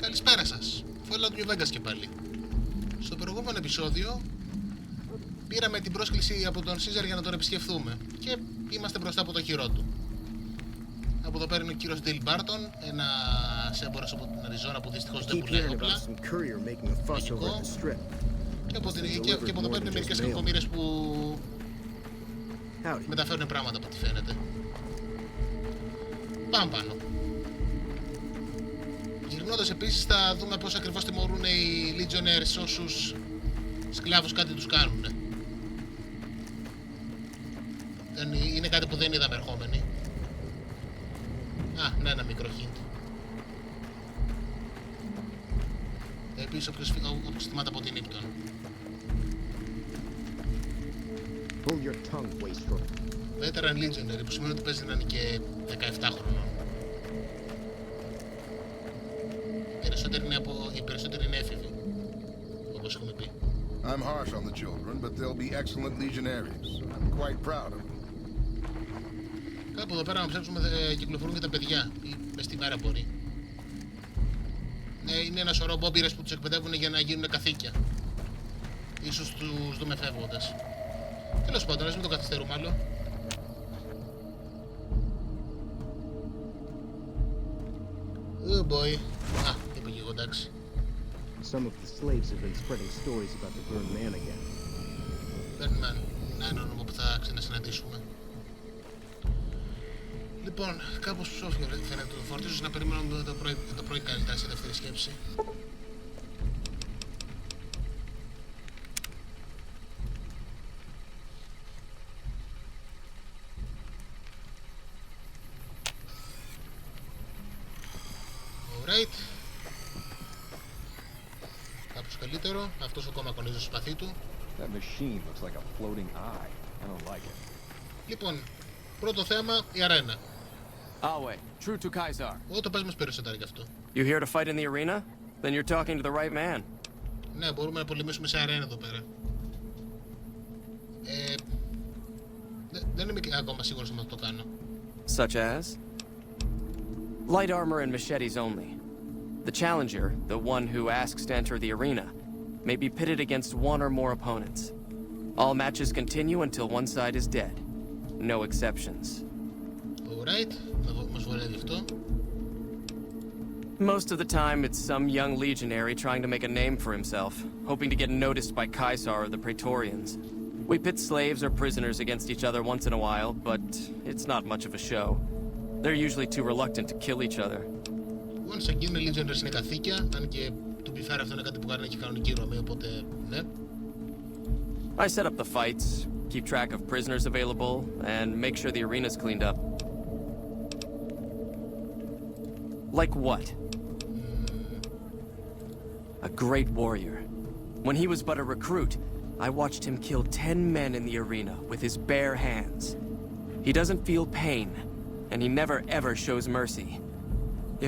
Καλησπέρα σας. Fallout New Vegas και πάλι. Στο προηγούμενο επεισόδιο πήραμε την πρόσκληση από τον Caesar για να τον επισκεφθούμε και είμαστε μπροστά από το χειρό του. Από εδώ πέρα είναι ο κύριος Dale Barton, ένας έμπορος από την Αριζόνα που δυστυχώς δεν πουλάει όπλα. Μυστικό. Και από εδώ πέρα είναι μερικές κακομοίρες που μεταφέρουν πράγματα από ό,τι φαίνεται. Πάμε πάνω. Γυρνώντας επίσης θα δούμε πώς ακριβώς τιμωρούν οι Legionnaires όσους σκλάβους κάτι τους κάνουν. Είναι κάτι που δεν είδαμε ερχόμενοι. Α, ναι, ένα μικρό hint. Επίσης όποιος θυμάται από την ύπτον. Veteran Legionary, που σημαίνει ότι παίζει να είναι και 17 χρονών. Οι περισσότεροι είναι έφηβοι, όπως έχουμε πει. I'm harsh on the children, but they'll be excellent legionaries. I'm quite proud of them. Κάπου εδώ πέρα να ψάξουμε κυκλοφορούν και τα παιδιά, ή μες τη μέρα μπορεί. Είναι ένα σωρό μπόμπιρες που τους εκπαιδεύουν για να γίνουν καθήκια. Ίσως τους δούμε φεύγοντας. Τέλος πάντων, ας μην το καθυστερούμε άλλο. Oh boy. Α, είπε και εγώ, εντάξει. Some of the slaves have been spreading stories about the burned man again. Burned man. Να είναι όνομα που θα ξανασυναντήσουμε. Λοιπόν, κάπως ψόφιο φαίνεται το Fort. Ίσως να περιμένουμε το πρωί καλύτερα σε δεύτερη σκέψη. Alright. Κάπως καλύτερο. Αυτός ακόμα κονίζει στο σπαθί του. Λοιπόν, πρώτο θέμα, η αρένα. True to Caesar. Το πες μας περισσότερα γι' αυτό. You here to fight in the arena? Then you're talking to the right man. Ναι, μπορούμε να πολεμήσουμε σε αρένα εδώ πέρα. Δεν είμαι ακόμα σίγουρος να το κάνω. Such as? Light armor and machetes only. The challenger, the one who asks to enter the arena, may be pitted against one or more opponents. All matches continue until one side is dead. No exceptions. Alright, μας βολεύει αυτό. Most of the time, it's some young legionary trying to make a name for himself, hoping to get noticed by Caesar or the Praetorians. We pit slaves or prisoners against each other once in a while, but it's not much of a show. They're usually too reluctant to kill each other. Once again, οι Legionnaires είναι καθήκια, αν και το πιφάρι αυτό είναι κάτι που κάνει και κανονική ρομή, οπότε ναι. I set up the fights, keep track of prisoners available, and make sure the arena's cleaned up. Like what? A great warrior. When he was but a recruit, I watched him kill 10 men in the arena with his bare hands. He doesn't feel pain, and he never ever shows mercy.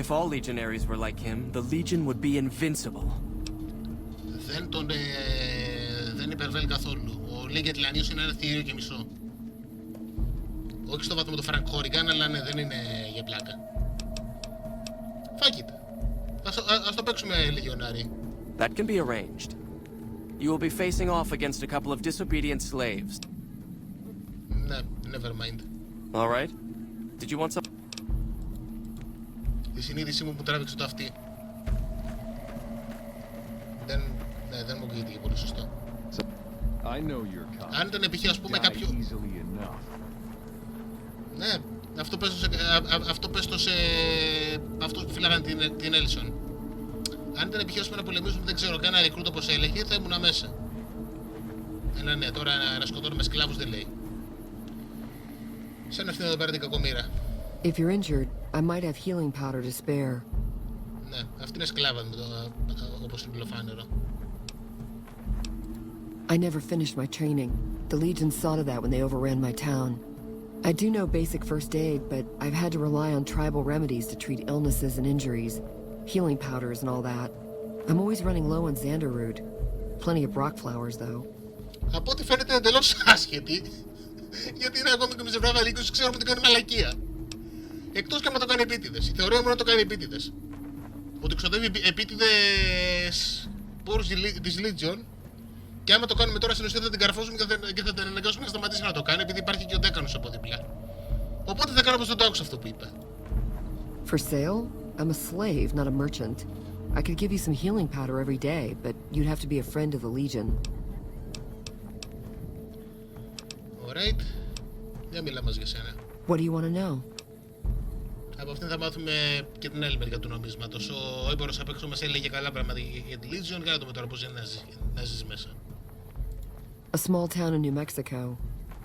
If all legionaries were like him, the legion would be invincible. Δεν υπερβαίνει καθόλου. Ο Λίγκετ Λανίος είναι ένα θηρίο και μισό. Όχι στο βάθμο του Φρανκ Χόριγκαν, αλλά ναι, δεν είναι για πλάκα. Fuck it. Ας το παίξουμε Legionary. That can be arranged. You will be facing off against a couple of disobedient slaves. Ναι, never mind. All right. Did you want some? Η συνείδησή μου που τράβηξε το αυτί. Δεν μου ακούγεται και πολύ σωστό. Αν ήταν π.χ. ας πούμε κάποιο... Ναι, αυτό πες το σε αυτούς που φυλάγαν την Έλισον. Αν ήταν π.χ. να πολεμήσουμε, δεν ξέρω, κανένα ρεκρούτ όπως έλεγε, θα ήμουν μέσα. Ναι, τώρα να σκοτώνουμε σκλάβους δεν λέει. Σαν αυτήν εδώ πέρα την κακομοίρα. If you're injured, I might have healing powder to spare. Ναι, αυτή είναι σκλάβα όπως είναι πλοφάνερο. I never finished my training. The Legion saw to that when they overran my town. I do know basic first aid, but I've had to rely on tribal remedies to treat illnesses and injuries. Healing powders and all that. I'm always running low on xander root. Plenty of rock flowers, though. Από ό,τι φαίνεται εντελώς άσχετη. Γιατί είναι ακόμη και με ζευγάρι και ξέρουμε ότι κάνει μαλακία. Εκτός και άμα το κάνει επίτηδες. Η θεωρία μου είναι να το κάνει επίτηδες. ότι ξοδεύει επίτηδες πόρους της Legion και άμα το κάνουμε τώρα στην ουσία θα την καρφώσουμε και θα την αναγκάσουμε να σταματήσει να το κάνει επειδή υπάρχει και ο Δέκανος από δίπλα. Οπότε θα κάνω όπως δεν το άκουσα αυτό που είπε. For sale? I'm a slave, not a merchant. I could give you some healing powder every day, but you'd have to be a friend of the Legion. Alright. Δεν μιλά μας για σένα. What do you want to know? Από αυτήν θα μάθουμε και την άλλη μεριά του νομίσματος. Ο έμπορος απ' έξω μας έλεγε καλά πράγματα για τη Legion και να δούμε τώρα πώς είναι να ζεις μέσα. A small town in New Mexico.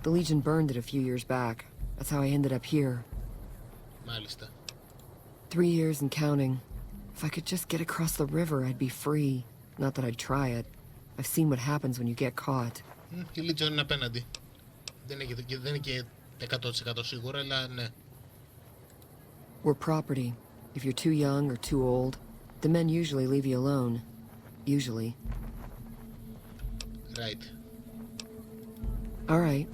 The Legion burned it a few years back. That's how I ended up here. Μάλιστα. 3 years and counting. If I could just get across the river, I'd be free. Not that I'd try it. I've seen what happens when you get caught. Η Legion είναι απέναντι. Δεν είναι και 100% σίγουρα, αλλά ναι. We're property. If you're too young or too old, the men usually leave you alone. Usually. Right. All right.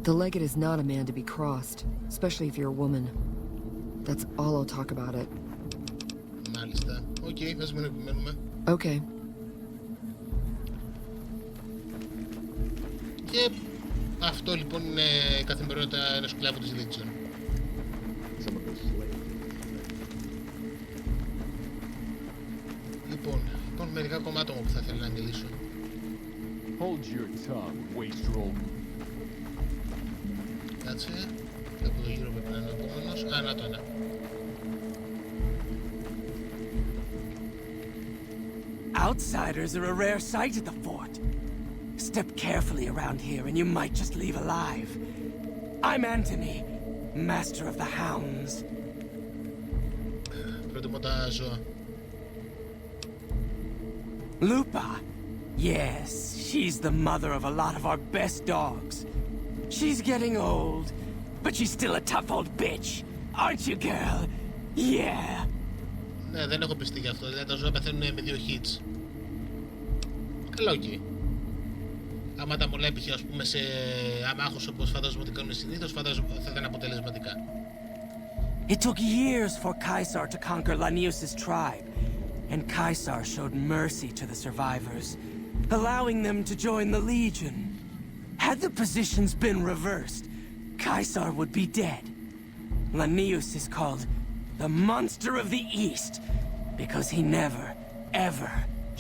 The legate is not a man to be crossed, especially if you're a woman. That's all I'll talk about it. Μάλιστα. Οκ, ας μην επιμένουμε. Okay. Και αυτό λοιπόν είναι η καθημερινότητα ενός σκλάβου της Legion. Some of those slaves. Λοιπόν, μερικά κομμάτια που θα ήθελα να μιλήσω. Hold your tongue, wastrel. Κάτσε. Από το γύρο πρέπει να είναι ο επόμενος. Α, να το είναι. Outsiders are a rare sight at the fort. Step carefully around here and you might just leave alive. I'm Anthony, master of the hounds. Προτιμώ τα ζώα. Lupa. Yes, she's the mother of a lot of our best dogs. She's getting old, but she's still a tough old bitch. Aren't you, girl? Yeah. Ναι, δεν έχω πιστεί γι' αυτό. Δηλαδή τα ζώα πεθαίνουν με 2 hits. Καλά, οκ. Άμα τα μολάει π.χ. ας πούμε σε αμάχους όπως φαντάζομαι ότι κάνουν συνήθως, φαντάζομαι θα ήταν αποτελεσματικά. It took years for Caesar to conquer Lanius's tribe, and Caesar showed mercy to the survivors, allowing them to join the Legion. Had the positions been reversed, Caesar would be dead. Lanius is called the Monster of the East because he never, ever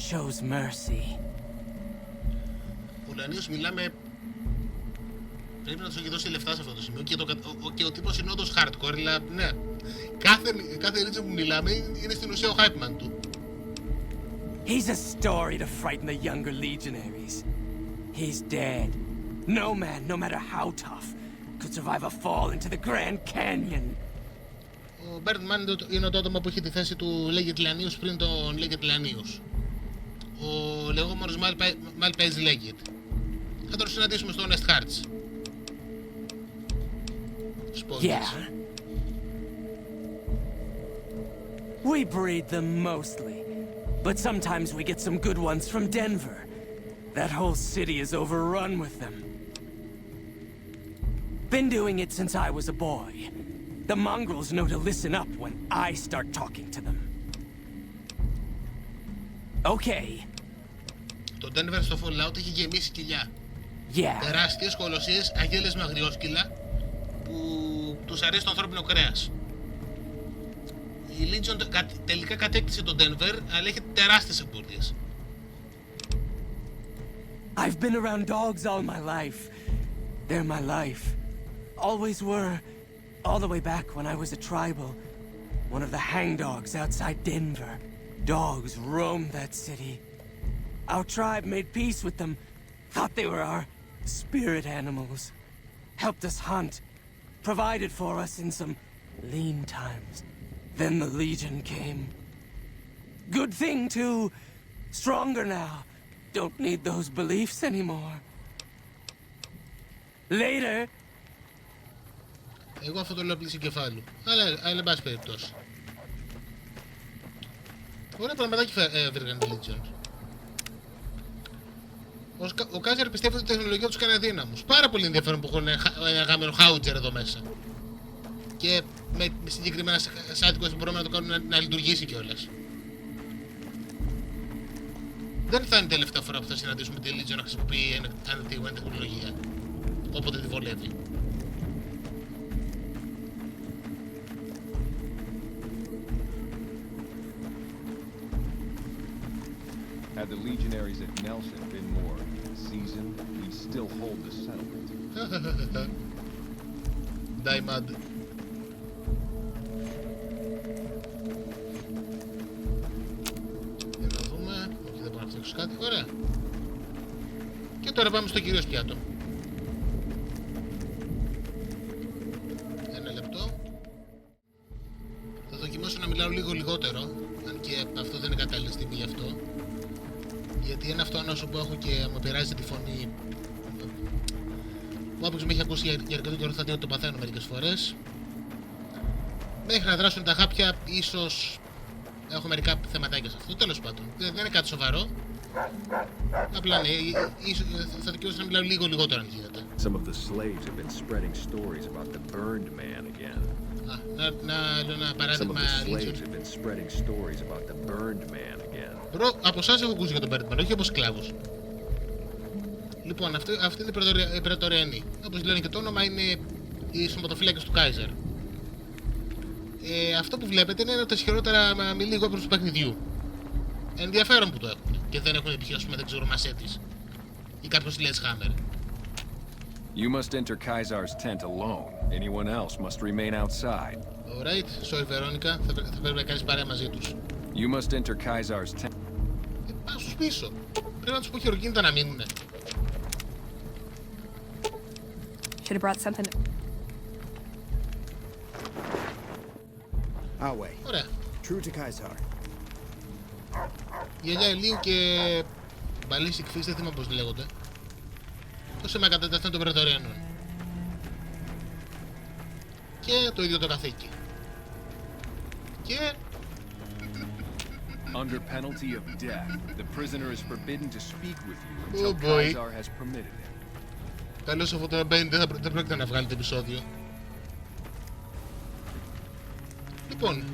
shows mercy. Ο Λανίος μιλάμε... Πρέπει να τους έχει δώσει λεφτά σε αυτό το σημείο και ο τύπος είναι όντως hardcore, αλλά ναι. Κάθε ρίτσα που μιλάμε είναι στην ουσία ο hype man του. He's a story to frighten the younger legionaries. He's dead. No man, no matter how tough, could survive a fall into the Grand Canyon. Ο Birdman είναι το άτομο που έχει τη θέση του Λέγεται Λανίους πριν τον Λέγεται Λανίους. Ο λεγόμενος Malpais Legate. Θα τον συναντήσουμε στο Honest Hearts. Spoilers. Yeah. We breed them mostly, but sometimes we get some good ones from Denver. That whole city is overrun with them. Been doing it since I was a boy. The mongrels know to listen up when I start talking to them. Okay. Το Denver στο Fallout έχει γεμίσει κοιλιά. Yeah. Τεράστιες, κολοσσίες, αγέλες με αγριόσκυλα που τους αρέσει το ανθρώπινο κρέας. Η Legion τελικά κατέκτησε το Denver, αλλά έχει τεράστιες απώλειες. I've been around dogs all my life. They're my life. Always were. All the way back when I was a tribal. One of the hangdogs outside Denver. Dogs roamed that city. Our tribe made peace with them. Thought they were our spirit animals. Helped us hunt. Provided for us in some lean times. Then the Legion came. Good thing, too. Stronger now. Don't need those beliefs anymore. Later. Εγώ αυτό το λέω πλήση κεφάλου. Αλλά εν πάση περιπτώσει. Ωραία πραγματάκι βρήκαν τη Legion. Ο Κάζερ πιστεύει ότι η τεχνολογία τους κάνει αδύναμους. Πάρα πολύ ενδιαφέρον που έχουν ένα γάμενο Χάουτζερ εδώ μέσα. Και με συγκεκριμένα side quest μπορούμε να το κάνουμε να λειτουργήσει κιόλας. Δεν θα είναι η τελευταία φορά που θα συναντήσουμε τη Legion να χρησιμοποιεί ανεπτυγμένη τεχνολογία. Όποτε τη βολεύει. Had the legionaries at Nelson been more seasoned, we'd still hold the settlement. Die mad. Για να δούμε. Όχι, δεν μπορώ να φτιάξω κάτι. Ωραία. Και τώρα πάμε στο κυρίως πιάτο. Ένα λεπτό. Θα δοκιμάσω να μιλάω λίγο λιγότερο. Αν και αυτό δεν είναι κατάλληλη στιγμή γι' αυτό. Γιατί είναι αυτό ανόσο που έχω και μου επηρεάζει τη φωνή. Όποιος με έχει ακούσει για αρκετό καιρό θα δει ότι το παθαίνω μερικές φορές. Μέχρι να δράσουν τα χάπια, ίσως έχω μερικά θεματάκια σε αυτό. Τέλος πάντων, δεν είναι κάτι σοβαρό. Απλά ναι, θα δικαιώσω να μιλάω λίγο λιγότερο αν γίνεται. Some of the slaves have been spreading stories about the burned man again. Να λέω ένα Some of παράδειγμα. the slaves have been spreading stories about the burned man again. Από εσάς έχω ακούσει για τον Birdman, όχι όπως σκλάβους. Λοιπόν, αυτή είναι η Πρετοριανή. Όπως λένε και το όνομα, είναι οι σωματοφύλακες του Κάιζερ. Αυτό που βλέπετε είναι ένα από τα ισχυρότερα με λίγο όπλο του παιχνιδιού. Ενδιαφέρον που το έχουν και δεν έχουν επιτυχία, ας πούμε, δεν ξέρω, μασέτης ή κάποιος sledgehammer. You must enter Kaisar's tent alone. Anyone else must remain outside. Alright, sorry Βερόνικα, θα πρέπει να κάνεις παρέα μαζί τους. You must enter Kaisar's tent. Πάω στους πίσω. Πρέπει να τους πω χειροκίνητα να μείνουνε. Should have brought something. Our way. Ωραία. True to Kaisar. Η Ελιά Ελίου και Ballistic Fist, δεν θυμάμαι πώς λέγονται. Το αίμα κατατεθέν των Πρετοριανών. Και το ίδιο το καθήκη. Και... Under penalty of death, the prisoner is forbidden to speak with you until Oh boy. Kaisar has permitted it. Καλώς αυτό το Μπέιν δεν πρόκειται να βγάλει το επεισόδιο. Λοιπόν,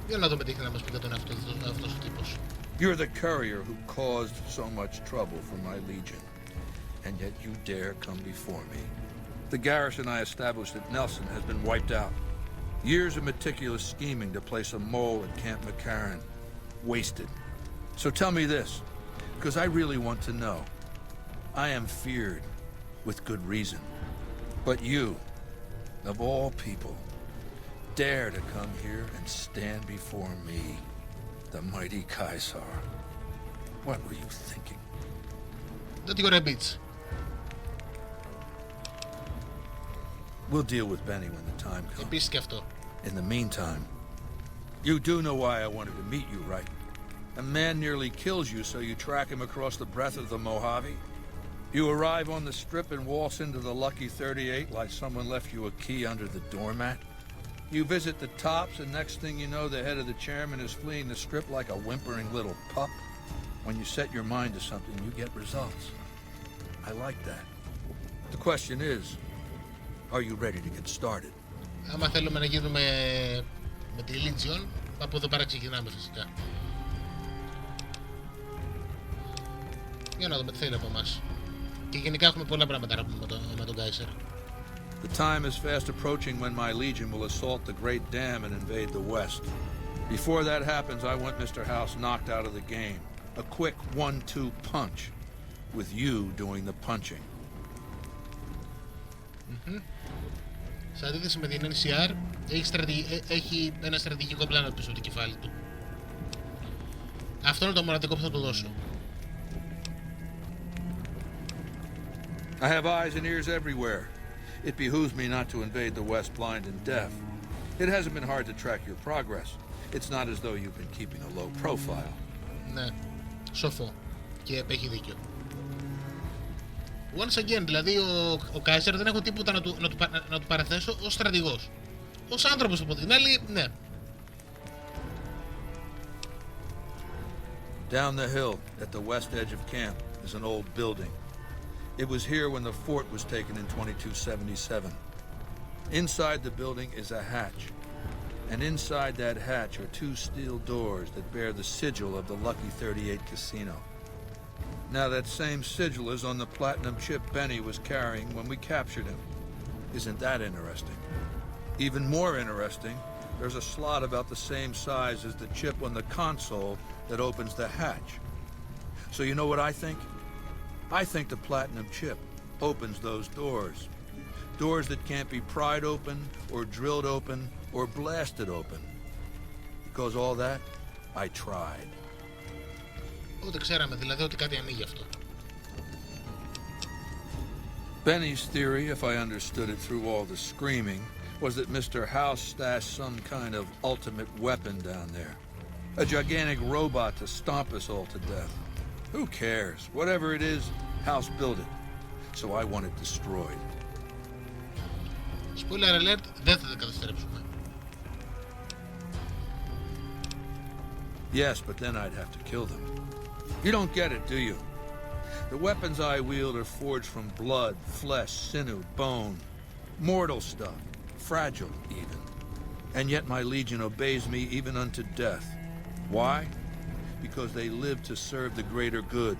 για να δούμε τι έχει να μας πει για τον αυτός ο τύπος. You're the courier who caused so much trouble for my legion, and yet you dare come before me. The garrison I established at Nelson has been wiped out. Years of meticulous scheming to place a mole at Camp McCarran, wasted. So tell me this, because I really want to know. I am feared, with good reason. But you, of all people, dare to come here and stand before me, the mighty Kaisar. What were you thinking? That you're a bitch. We'll deal with Benny when the time comes. Επίσης και αυτό. In the meantime, you do know why I wanted to meet you, right? A man nearly kills you, so you track him across the breadth of the Mojave. You arrive on the strip and waltz into the Lucky 38 like someone left you a key under the doormat. You visit the tops, and next thing you know, the head of the chairman is fleeing the strip like a whimpering little pup. When you set your mind to something, you get results. I like that. The question is, are you ready to get started? Άμα θέλουμε να γίνουμε με τη Legion, από εδώ πέρα ξεκινάμε φυσικά. Για να δούμε τι θέλει από εμάς. Και γενικά έχουμε πολλά πράγματα να πούμε με τον Kaiser. The time is fast approaching when my legion will assault the Great Dam and invade the West. Before that happens, I want Mr. House knocked out of the game. A quick 1-2 punch, with you doing the punching. Σε αντίθεση με την NCR, έχει ένα στρατηγικό πλάνο πίσω από το κεφάλι του. Αυτό είναι το μοναδικό που θα του δώσω. I have eyes and ears everywhere. It behooves me not to invade the West blind and deaf. It hasn't been hard to track your progress. It's not as though you've been keeping a low profile. Ναι, σοφό. Και έχει δίκιο. Once again, δηλαδή ο Kaiser δεν έχω τίποτα να του παραθέσω ως στρατηγός. Ως άνθρωπος από την άλλη, ναι. Down the hill, at the west edge of camp, is an old building. It was here when the fort was taken in 2277. Inside the building is a hatch. And inside that hatch are two steel doors that bear the sigil of the Lucky 38 casino. Now that same sigil is on the platinum chip Benny was carrying when we captured him. Isn't that interesting? Even more interesting, there's a slot about the same size as the chip on the console that opens the hatch. So you know what I think? I think the platinum chip opens those doors. Doors that can't be pried open, or drilled open, or blasted open. Because all that, I tried. Ούτε ξέραμε δηλαδή ότι κάτι ανοίγει αυτό. Benny's theory, if I understood it through all the screaming, was that Mr. House stashed some kind of ultimate weapon down there. A gigantic robot to stomp us all to death. Who cares? Whatever it is, House built it. So I want it destroyed. Spoiler alert, δεν θα τα καταστρέψουμε. Yes, but then I'd have to kill them. You don't get it, do you? The weapons I wield are forged from blood, flesh, sinew, bone. Mortal stuff. Fragile, even. And yet my legion obeys me even unto death. Why? Because they live to serve the greater good,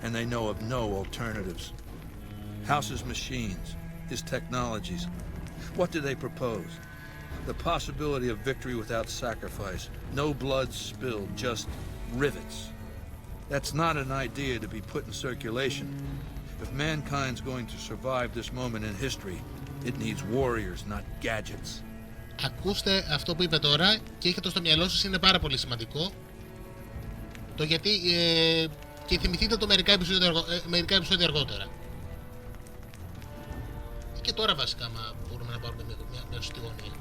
and they know of no alternatives. House's machines, his technologies. What do they propose? The possibility of victory without sacrifice. No blood spilled, just rivets. That's not an idea to be put in circulation. If mankind's going to survive this moment in history, it needs warriors, not gadgets. Ακούστε αυτό που είπε τώρα και έχετε το στο μυαλό σας, είναι πάρα πολύ σημαντικό. Το γιατί και θυμηθείτε το μερικά επεισόδια αργότερα. Και τώρα βασικά, μα μπορούμε να πάρουμε μια σωστή γωνία.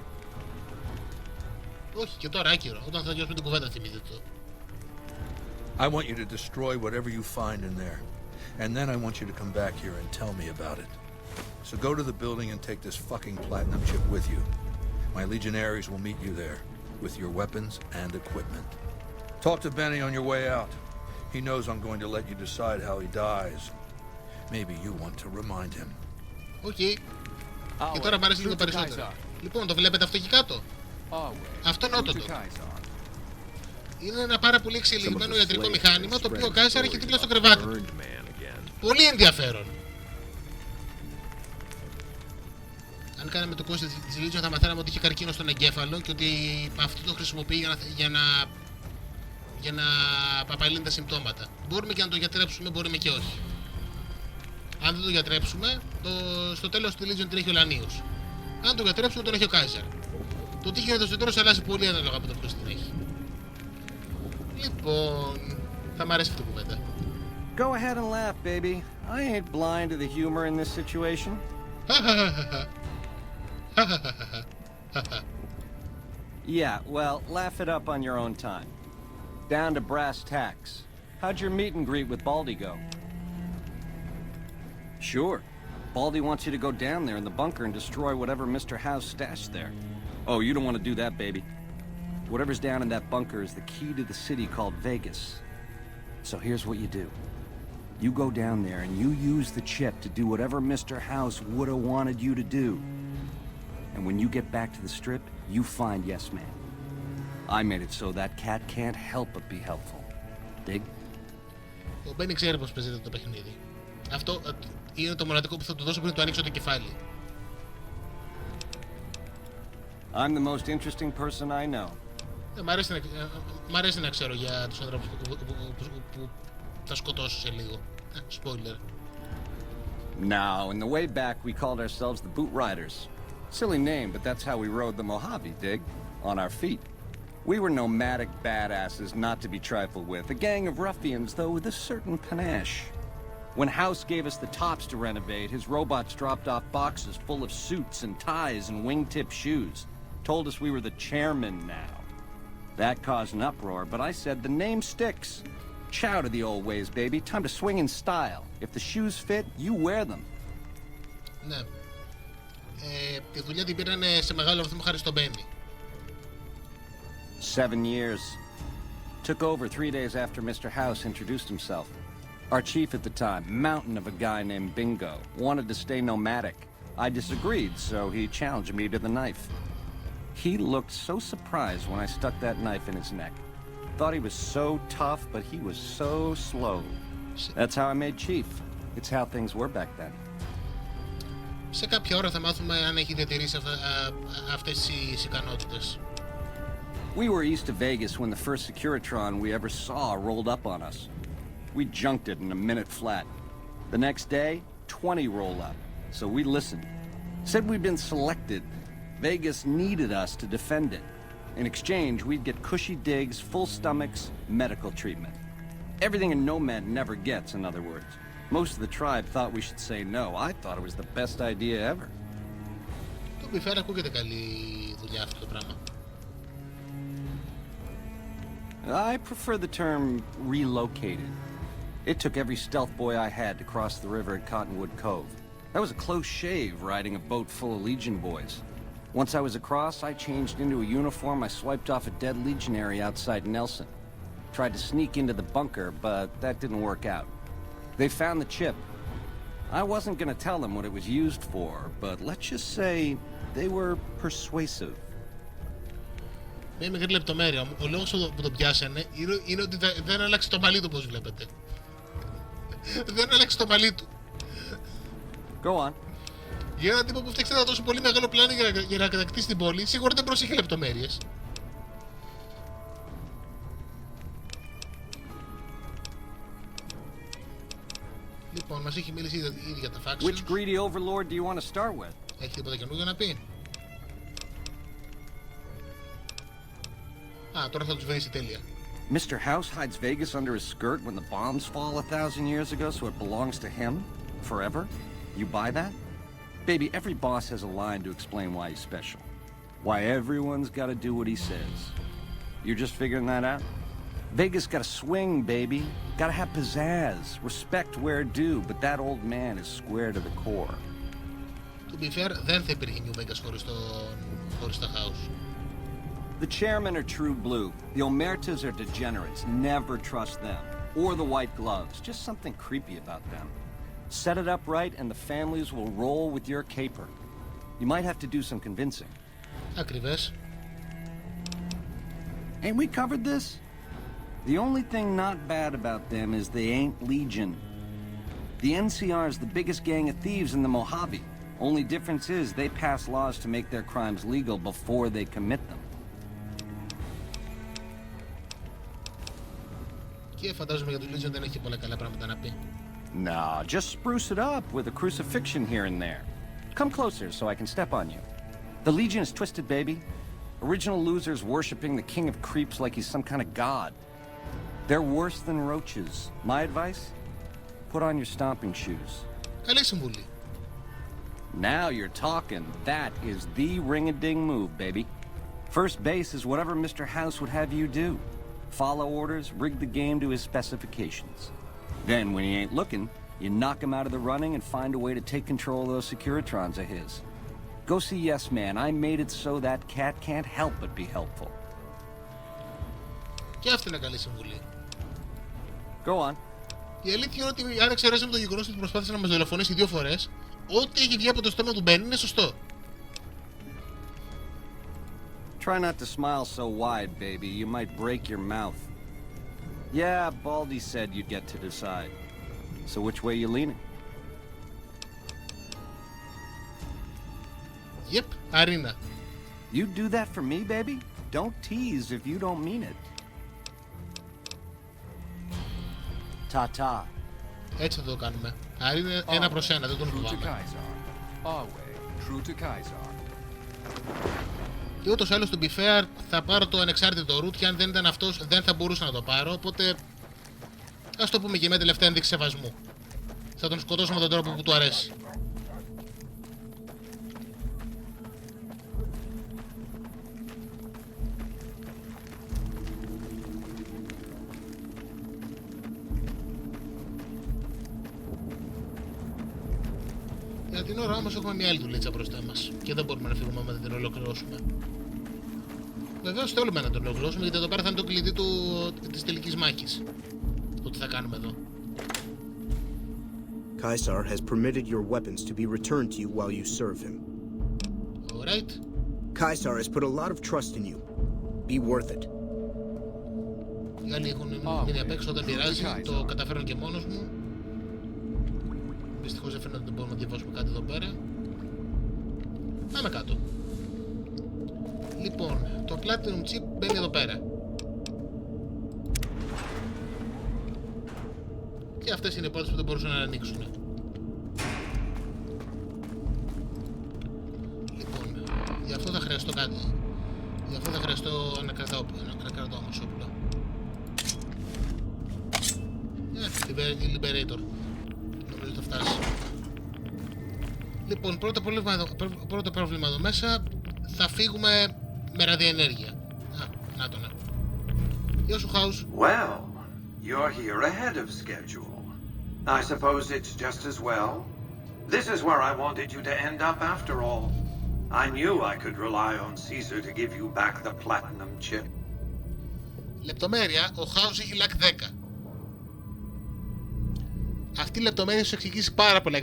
Όχι, και τώρα άκυρο. Όταν θα τελειώσουμε την κουβέντα θυμηθείτε το. I want you to destroy whatever you find in there. And then I want you to come back here and tell me about it. So go to the building and take this fucking platinum chip with you. My legionaries will meet you there, with your weapons and equipment. Talk to Benny on your way out. He knows I'm going to let you decide how he dies. Maybe you want to remind him. Οκ. Και τώρα μου αρέσει λίγο περισσότερο. Λοιπόν, το βλέπετε αυτό εκεί κάτω. Αυτό είναι ότοτο. Είναι ένα πάρα πολύ εξελιγμένο ιατρικό μηχάνημα, το οποίο ο Κάισαρ έχει δίπλα στο κρεβάτι του. Πολύ ενδιαφέρον. Αν κάναμε το κόστη της Legion θα μαθαίναμε ότι είχε καρκίνο στον εγκέφαλο και ότι αυτό το χρησιμοποιεί για να απαλύνει τα συμπτώματα. Μπορούμε και να το γιατρέψουμε, μπορούμε και όχι. Αν δεν το γιατρέψουμε, στο τέλος τη Legion την έχει ο Λανίος. Αν το γιατρέψουμε, τον έχει ο Κάισαρ. Το τι γίνεται στο τέλος αλλάζει πολύ ανάλογα από το ποιος την έχει. Λοιπόν, θα μ' αρέσει αυτή η κουβέντα. Go ahead and laugh, baby. I ain't blind to the humor in this situation. Yeah, well, laugh it up on your own time. Down to brass tacks. How'd your meet and greet with Baldy go? Sure. Baldy wants you to go down there in the bunker and destroy whatever Mr. House stashed there. Oh, you don't want to do that, baby. Whatever's down in that bunker is the key to the city called Vegas. So here's what you do. You go down there and you use the chip to do whatever Mr. House would have wanted you to do. And when you get back to the strip, you find Yes Man. I made it so that cat can't help but be helpful. Dig? Ο Μπένι ξέρει πώς παίζεται το παιχνίδι. Αυτό είναι το μοναδικό που θα του δώσω πριν του ανοίξω το κεφάλι. I'm the most interesting person I know. Μ' αρέσει να ξέρω για τους ανθρώπους που θα σκοτώσω σε λίγο. Spoiler. Now, in the way back, we called ourselves the Boot Riders. Silly name, but that's how we rode the Mojave, dig? On our feet. We were nomadic badasses not to be trifled with. A gang of ruffians, though, with a certain panache. When House gave us the tops to renovate, his robots dropped off boxes full of suits and ties and wingtip shoes. Told us we were the chairmen now. That caused an uproar, but I said the name sticks. Chow to the old ways, baby. Time to swing in style. If the shoes fit, you wear them. Ναι. Τη δουλειά την πήραν σε μεγάλο βαθμό χάρη στον Μπένι. 7 years. Took over 3 days after Mr. House introduced himself. Our chief at the time, mountain of a guy named Bingo, wanted to stay nomadic. I disagreed, so he challenged me to the knife. He looked so surprised when I stuck that knife in his neck. Thought he was so tough, but he was so slow. That's how I made chief. It's how things were back then. Σε κάποια ώρα θα μάθουμε αν έχει διατηρήσει αυτές τις ικανότητες. We were east of Vegas when the first Securitron we ever saw rolled up on us. We junked it in a minute flat. The next day, 20 roll up. So we listened. Said we'd been selected. Vegas needed us to defend it. In exchange, we'd get cushy digs, full stomachs, medical treatment. Everything a nomad never gets, in other words. Most of the tribe thought we should say no. I thought it was the best idea ever. Το μπιφέρ ακούγεται καλή δουλειά αυτό το πράγμα. I prefer the term relocated. It took every stealth boy I had to cross the river at Cottonwood Cove. That was a close shave riding a boat full of Legion boys. Once I was across, I changed into a uniform. I swiped off a dead legionary outside Nelson. Tried to sneak into the bunker, but that didn't work out. They found the chip. I wasn't going to tell them what it was used for, but let's just say they were persuasive. Μια μικρή λεπτομέρεια. Ο λόγος που το πιάσανε είναι ότι δεν άλλαξε το μαλλί του, όπως βλέπετε. Δεν άλλαξε το μαλλί του. Go on. Για έναν τύπο που φτιάξε ένα τόσο πολύ μεγάλο πλάνο για να κατακτήσει την πόλη, σίγουρα δεν προσέχει λεπτομέρειες. Λοιπόν, μας έχει μιλήσει ήδη για τα factions. Which greedy overlord do you want to start with? Έχει τίποτα καινούργιο να πει? Α, τώρα θα τους βρει τέλεια. Mr. House hides Vegas under his skirt when the bombs fall 1,000 years ago, so it belongs to him forever? You buy that? Baby, every boss has a line to explain why he's special. Why everyone's got to do what he says. You're just figuring that out? Vegas got to swing, baby. Got to have pizzazz. Respect where due, but that old man is square to the core. To be fair, δεν θα υπήρχε New Vegas χωρίς τα house. The chairmen are true blue. The omertas are degenerates. Never trust them. Or the white gloves. Just something creepy about them. Set it up right and the families will roll with your caper. You might have to do some convincing. Ακριβές. Ain't we covered this? The only thing not bad about them is they ain't Legion. The NCR is the biggest gang of thieves in the Mojave. Only difference is they pass laws to make their crimes legal before they commit them. Και φαντάζομαι για τους Legion δεν έχει πολλά καλά πράγματα να πει. Nah, just spruce it up with a crucifixion here and there. Come closer so I can step on you. The Legion is twisted, baby. Original losers worshipping the king of creeps like he's some kind of god. They're worse than roaches. My advice? Put on your stomping shoes. Καλή συμβουλή. Now you're talking. That is the ring-a-ding move, baby. First base is whatever Mr. House would have you do. Follow orders, rig the game to his specifications. Then, when he ain't looking, you knock him out of the running and find a way to take control of those Securitrons of his. Go see Yes Man. I made it so that cat can't help but be helpful. Και αυτή είναι καλή συμβουλή. Go on. Η αλήθεια είναι ότι αν εξαιρέσουμε το γεγονός ότι προσπάθησε να μας δολοφονήσει 2 φορές, ό,τι έχει βγει από το στόμα του μπαίνει είναι σωστό. Try not to smile so wide, baby. You might break your mouth. Yeah, Baldy said you'd get to decide. So which way you leaning? Yep, Arína. You do that for me, baby? Don't tease if you don't mean it. Ta-ta. Έτσι θα το κάνουμε. Αρίνα ένα προς ένα, δεν τον φοβάμαι. True to Kaiser. Και ούτως άλλως του Μπιφέαρ θα πάρω το ανεξάρτητο route και αν δεν ήταν αυτός δεν θα μπορούσα να το πάρω, οπότε ας το πούμε και με τελευταία ένδειξη σεβασμού. Θα τον σκοτώσω με τον τρόπο που του αρέσει. Για την ώρα όμως έχουμε μια άλλη δουλίτσα μπροστά μας και δεν μπορούμε να φύγουμε άμα δεν την ολοκληρώσουμε. Βεβαίως θέλουμε να τον ολοκληρώσουμε γιατί εδώ πέρα θα είναι το κλειδί της τελικής μάχης. Το τι θα κάνουμε εδώ. Caesar has permitted your weapons to be returned to you while you serve him. Alright. Caesar has put a lot of trust in you. Be worth it. Οι άλλοι έχουν μείνει απ' έξω, δεν πειράζει, το καταφέρω και μόνος μου. Δυστυχώς δεν φαίνεται ότι μπορούμε να διαβάσουμε κάτι εδώ πέρα. Πάμε κάτω. Λοιπόν, το Platinum Chip μπαίνει εδώ πέρα. Και αυτές είναι οι πόρτες που δεν μπορούσαν να ανοίξουν. Λοιπόν, γι' αυτό θα χρειαστώ κάτι. Γι' αυτό θα χρειαστώ ένα κρατάω όμως όπλο. Liberator. Νομίζω θα φτάσει. Λοιπόν, πρώτο πρόβλημα εδώ μέσα. Θα φύγουμε με ραδιενέργεια. Να το ναι. Γεια σου, House. Well, you're here ahead of schedule. I suppose it's just as well. This is where I wanted you to end up after all. I knew I could rely on Caesar to give you back the platinum chip. Λεπτομέρεια, ο House έχει λακ 10. Αυτή η λεπτομέρεια σου εξηγήσει πάρα πολλά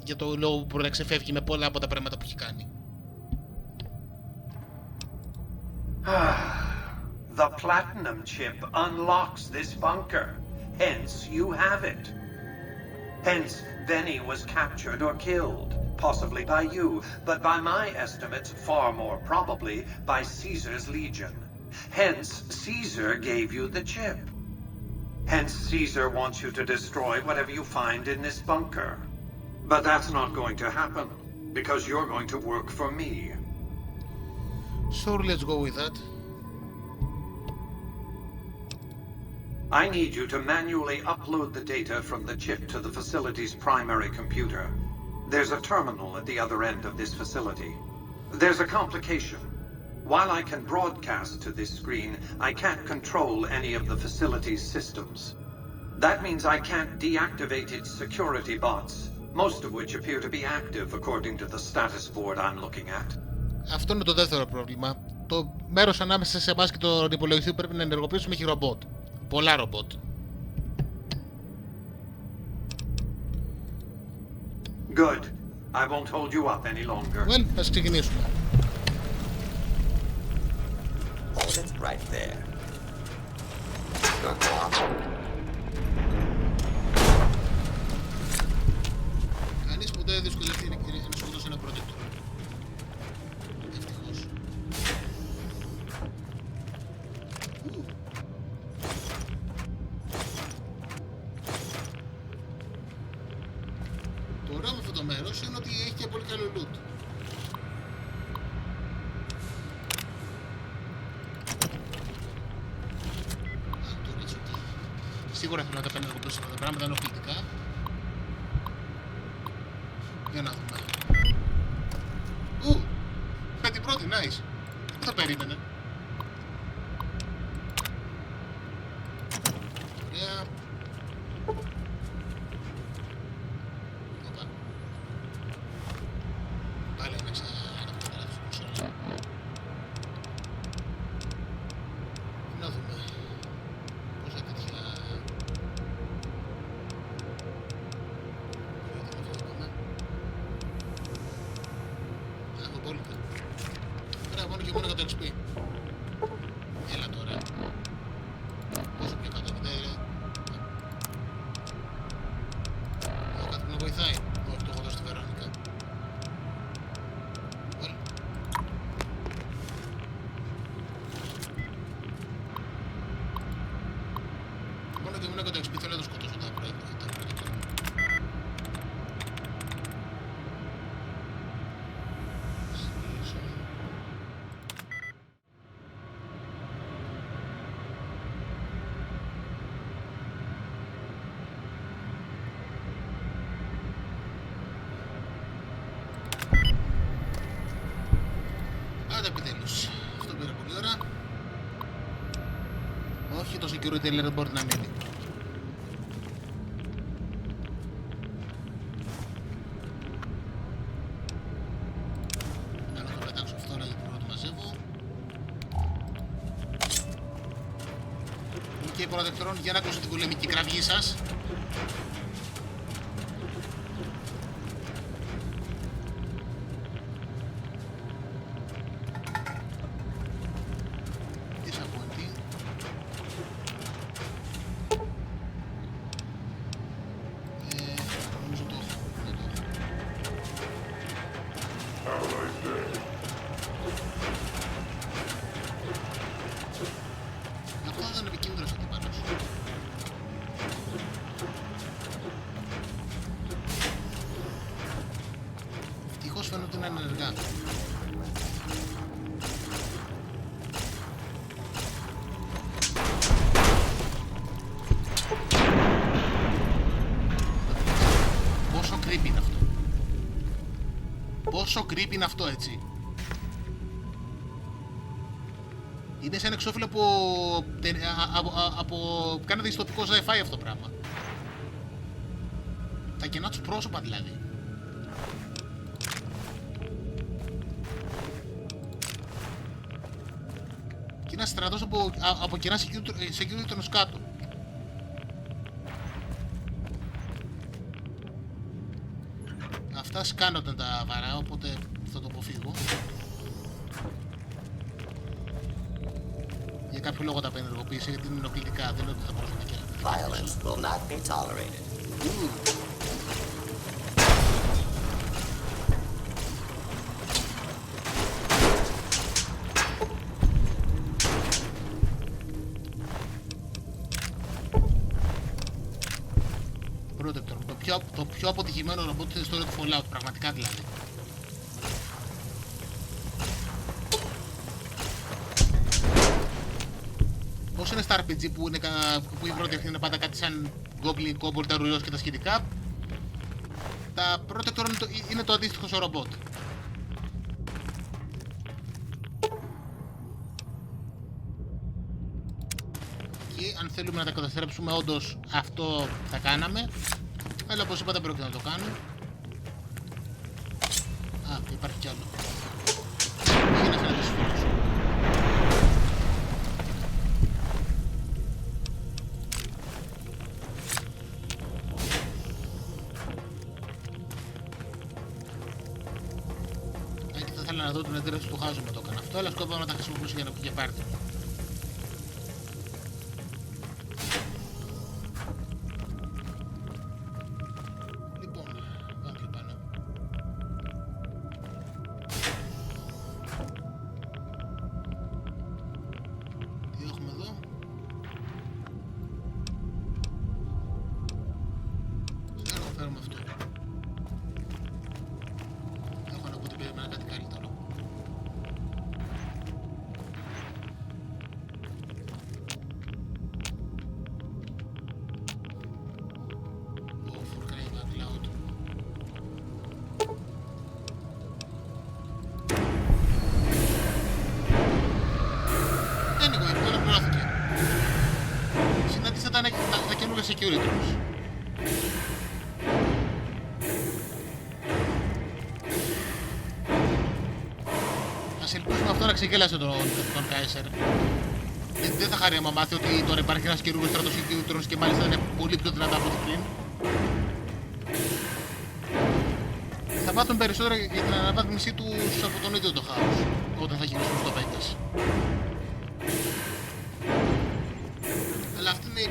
για το λόγο που μπορεί να ξεφεύγει με πολλά από τα πράγματα που έχει κάνει. The platinum chip unlocks this bunker. Hence, you have it. Hence, Benny was captured or killed, possibly by you, but by my estimates, far more probably by Caesar's legion. Hence, Caesar gave you the chip. Hence, Caesar wants you to destroy whatever you find in this bunker. But that's not going to happen, because you're going to work for me. Sure, let's go with that. I need you to manually upload the data from the chip to the facility's primary computer. There's a terminal at the other end of this facility. There's a complication. While I can broadcast to this screen, I can't control any of the facility's systems. That means I can't deactivate its security bots, most of which appear to be active according to the status board I'm looking at. Αυτό είναι το δεύτερο πρόβλημα. Το μέρος ανάμεσα σε εμάς και τον υπολογιστή πρέπει να ενεργοποιήσουμε έχει ρομπότ. Πολλά ρομπότ. Good. I won't hold you up any longer. Well, ας ξεκινήσουμε. Hold it right there. Κανείς ποτέ δεν δυσκολευτεί να σκοτώσει ένα πρότεκτο. Ευτυχώς. Το ωραίο με αυτό το μέρος είναι ότι έχει και πολύ καλό loot. Σίγουρα θέλω να τα ενεργοποιήσω αυτά τα πράγματα ενοχλητικά. Για να δούμε. Με την πρώτη, nice. Δεν θα περίμενε. Ωραία. Οπα. Πάλι να ξαναπροσφέρω τους κονσόλα. Να δούμε. Πόσα τέτοια... Ωραία, μόνο και μόνο για το XP. Έλα τώρα. Πόσο πιο κάτω δεν είναι. Έχω κάτι που με βοηθάει. Όχι, το έχω δώσει στη Βερόνικα. Well. Μόνο και μόνο για το XP θέλω να το σκοτώσω τα πρώτα. Επιτέλους. Αυτό πήρε πολύ ώρα. Όχι, το security λέει δεν μπορεί να μείνει. Να το πετάξω αυτό όλα γιατί πρώτο μαζεύω. Και υποδεκτερών για να ακούσω την πολεμική κραυγή σας. creepy είναι αυτό, έτσι. Είναι σαν εξώφυλλο από κάνετε δυστοπικό sci-fi αυτό το πράγμα. Τα κενά τους πρόσωπα δηλαδή. Και ένας στρατός από κενά security των κάτω. Αυτά σκάνονται τα βαρά, οπότε θα το αποφύγω. Για κάποιο λόγο τα απενεργοποίησα, γιατί είναι ενοχλητικά, δεν είναι ότι θα μπορούσα να κάνω. Violence will not be tolerated. Το πιο αποτυχημένο ρομπότ στην ιστορία του Fallout, πραγματικά δηλαδή. Όσο είναι στα RPG που η πρώτη είναι πάντα κάτι σαν Goblin, Kobold, Ταρουριός και τα σχετικά, τα Protector είναι το αντίστοιχο στο ρομπότ. Και αν θέλουμε να τα καταστρέψουμε, όντως αυτό θα κάναμε. Αλλά όπως είπα δεν πρόκειται να το κάνω. Α, υπάρχει κι άλλο. Έγινε φαίνεται σφαίρος. Και θα ήθελα να δω την αντίδραση του χάζου με το έκανα αυτό, αλλά σκόπευα να τα χρησιμοποιήσω για πάρτι. Τα καινούργια security τους. Ας ελπίσουμε αυτό να ξεκέλασε τον Κάισερ. Δεν θα χαρεί άμα μάθει ότι τώρα υπάρχει ένας καινούργιος στρατός security και μάλιστα είναι πολύ πιο δυνατά από ό,τι πριν. Θα μάθουν περισσότερα για την αναβάθμισή τους από τον ίδιο το χάος όταν θα γυρίσουν στο Vegas. Αλλά αυτή είναι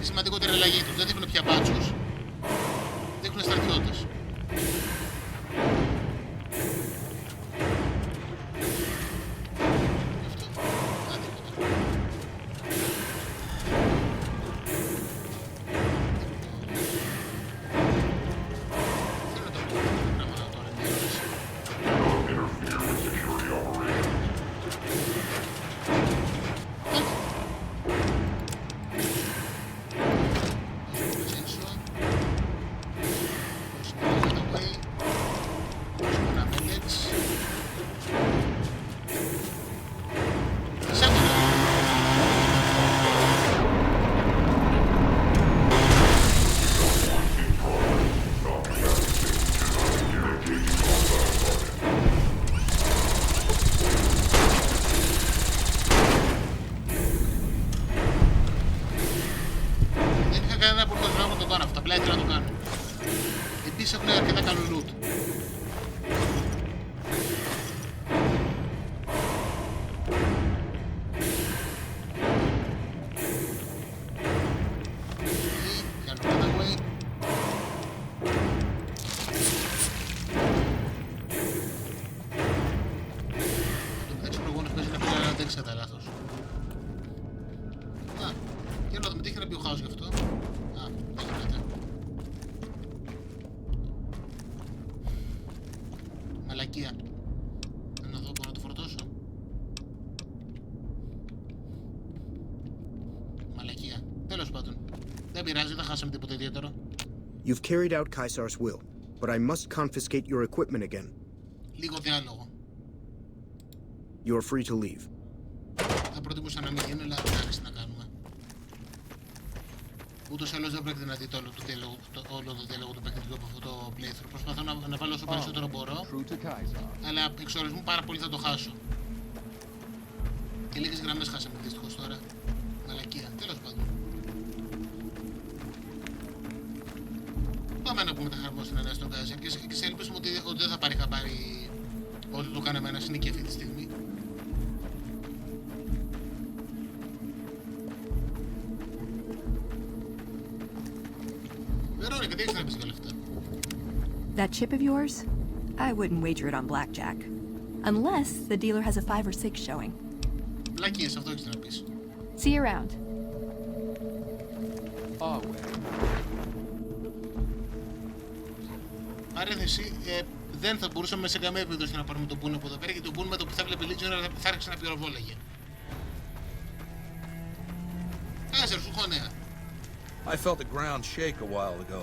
η σημαντικότερη αλλαγή τους. Δεν δείχνουν πια μπάτσους, δείχνουν στρατιώτες. Έχουν αρκετά καλό loot. Το μεταξύ προηγούμενος παίζει να πει να αντέξει κατά λάθος. Α, για να δούμε τι έχει να πει ο χάος γι' αυτό. Α, δεν γίνεται. Μαλακία. Να δω, μπορώ να το φορτώσω. Μαλακία. Τέλος πάντων. Δεν πειράζει, δεν χάσαμε τίποτα ιδιαίτερο. You've carried out Caesar's will, but I must confiscate your equipment again. Λίγο διάλογο. You're free to leave. Θα προτιμούσα να μην γίνει, αλλά εντάξει να κάνουμε. Ούτως ή άλλως δεν πρόκειται να δείτε όλο το διάλογο του παιχνιδιού από αυτό το playthrough. Προσπαθώ να βάλω όσο περισσότερο μπορώ, αλλά εξ ορισμού πάρα πολύ θα το χάσω. Και λίγες γραμμές χάσαμε δυστυχώς τώρα. Μαλακία, τέλος πάντων. Πάμε να πούμε τα χαρμόσυνα νέα στον Γκάζερ και σε ελπίσουμε ότι δεν θα πάρει χαμπάρι ότι το κάναμε ένα συνοίκη αυτή τη στιγμή. Βερόνικα, τι έχεις να πεις για όλα αυτά? That chip of yours? I wouldn't wager it on blackjack. Unless the dealer has a 5 or 6 showing. Βλακίες, αυτό έχεις να πεις. See you around. Παρένθεση, δεν θα μπορούσαμε σε καμία περίπτωση να πάρουμε τον Boone από εδώ πέρα, γιατί ο Boone με το που θα βλέπει Legionary θα άρχισε να πυροβόλαγε. Γκάζερ, σου έχω νέα. I felt the ground shake a while ago.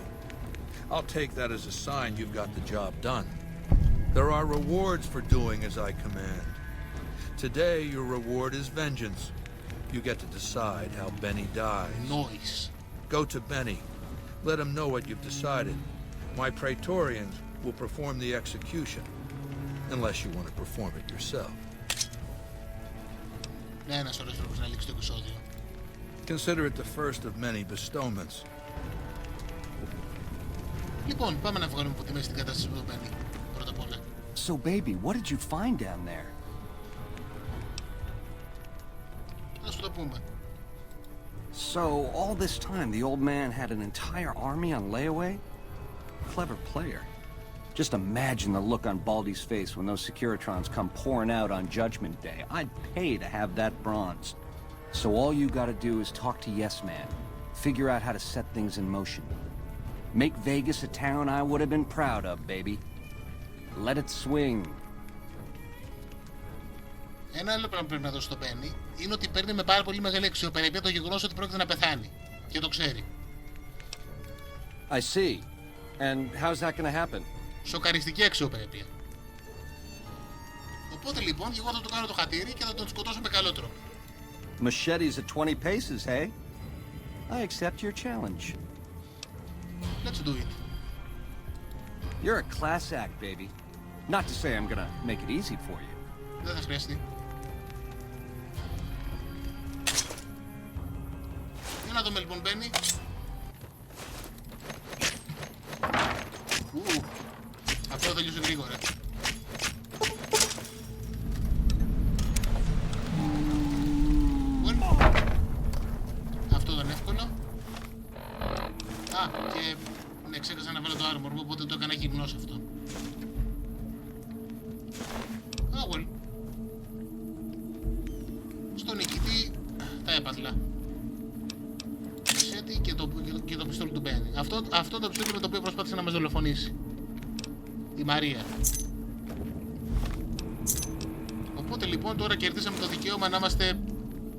I'll take that as a sign you've got the job done. There are rewards for doing as I command. Today, your reward is vengeance. You get to decide how Benny dies. Noise. Go to Benny. Let him know what you've decided. My Praetorians will perform the execution, unless you want to perform it yourself. Ναι, ένας ωραίος τρόπος να λήξει το επεισόδιο. Consider it the first of many bestowments. Λοιπόν, πάμε να βγάλουμε από τη μέση την κατάσταση που μπαίνει, πρώτα απ' όλα. So, baby, what did you find down there? Να σου το πούμε. So, all this time, the old man had an entire army on layaway? Clever player. Just imagine the look on Baldy's face when those Securitrons come pouring out on Judgment Day. I'd pay to have that bronze. So all you gotta do is talk to Yes Man. Figure out how to set things in motion. Make Vegas a town I would have been proud of, baby. Let it swing. Ένα άλλο πράγμα που πρέπει να δώσει στον Benny είναι ότι παίρνει με πάρα πολύ μεγάλη αξιοπρέπεια το γεγονός ότι πρόκειται να πεθάνει. Και το ξέρει. I see. And how's that gonna happen? Σοκαριστική αξιοπρέπεια. Οπότε λοιπόν, εγώ θα του κάνω το χατήρι και θα τον σκοτώσω με καλό τρόπο. Machetes at 20 paces, hey? I accept your challenge. Let's do it. You're a class act, baby. Not to say I'm gonna make it easy for you. Δεν θα χρειαστεί. Για να δούμε λοιπόν, Benny. Αυτό θα τελειώσει γρήγορα. Αυτό ήταν εύκολο. Α, και ναι, ξέχασα να βάλω το armor, οπότε το έκανα γυμνός αυτό. Ah, well. Στον νικητή τα έπαθλα. Σέτη και το πιστόλι του Benny. Αυτό το πιστόλι με το οποίο προσπάθησε να μας δολοφονήσει. Η Μαρία. Οπότε λοιπόν τώρα κερδίσαμε το δικαίωμα να είμαστε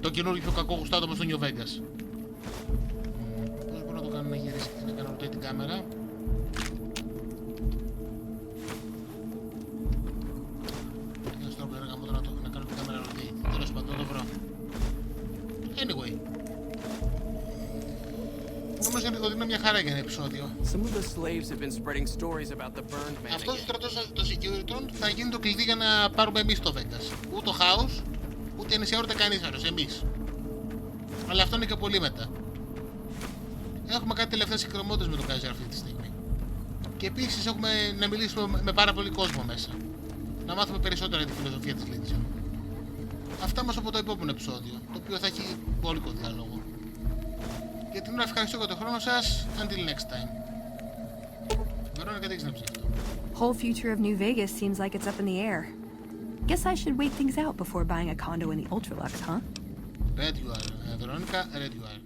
το καινούργιο πιο κακό γουστό άτομο στο New Vegas. Πώς μπορώ να το κάνω να γυρίσει, να κάνω την κάμερα. Ένας τρόπος να κάνω την κάμερα rotate. Τέλος πάντων, το βρω. Anyway. Νομίζω ότι είναι μια χαρά για ένα επεισόδιο. Αυτός ο στρατός των Securitrons θα γίνει το κλειδί για να πάρουμε εμείς το Vegas. Ούτε ο χάος, ούτε ενισχύεται κανείς άλλος, εμείς. Αλλά αυτό είναι και πολύ μετά. Έχουμε κάτι τελευταίες εκκρεμότητες με τον Kaiser αυτή τη στιγμή. Και επίσης έχουμε να μιλήσουμε με πάρα πολύ κόσμο μέσα. Να μάθουμε περισσότερα για τη φιλοσοφία της Legion. Αυτά μας από το επόμενο επεισόδιο, το οποίο θα έχει μπόλικο διάλογο. Για την ώρα ευχαριστώ για τον χρόνο σας. Until next time. Βερόνικα, τι έχεις να πεις αυτό? Whole future of New Vegas seems like it's up in the air. Guess I should wait things out before buying a condo in the Ultralux, huh? Red you are, Veronica, red you are.